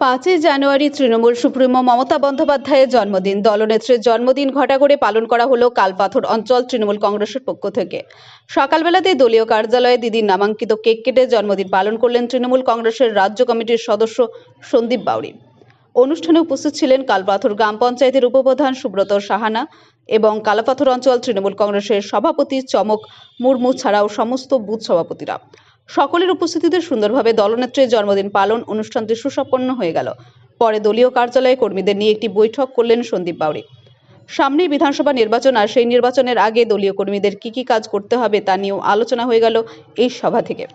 5ই জানুয়ারি Trinamool supremo Mamata বন্দ্যোপাধ্যায়ের জন্মদিন। দলনেত্রীর জন্মদিন ঘটা করে পালন করা হলো কালপাথর অঞ্চল তৃণমূল কংগ্রেসের পক্ষ থেকে। সকালবেলাতেই দলীয় কার্যালয়ে দিদির নামাঙ্কিত কেক কেটে জন্মদিন পালন করলেন তৃণমূল কংগ্রেসের রাজ্য কমিটির সদস্য সন্দীপ বাউরি। অনুষ্ঠানে উপস্থিত ছিলেন কালপাথর গ্রাম পঞ্চায়েতের উপপ্রধান সুব্রত সাহানা এবং কালাপাথর অঞ্চল তৃণমূল কংগ্রেসের সভাপতি চমক মুর্মু ছাড়াও সমস্ত বুথ সভাপতিরা। সকলের উপস্থিতিতে সুন্দরভাবে দলনেত্রীর জন্মদিন পালন অনুষ্ঠানটি সুসম্পন্ন হয়ে গেল। পরে দলীয় কার্যালয়ে কর্মীদের নিয়ে একটি বৈঠক করলেন সন্দীপ বাউরি। সামনেই বিধানসভা নির্বাচন, আর সেই নির্বাচনের আগে দলীয় কর্মীদের কি কাজ করতে হবে তা নিয়েও আলোচনা হয়ে গেল এই সভা থেকে।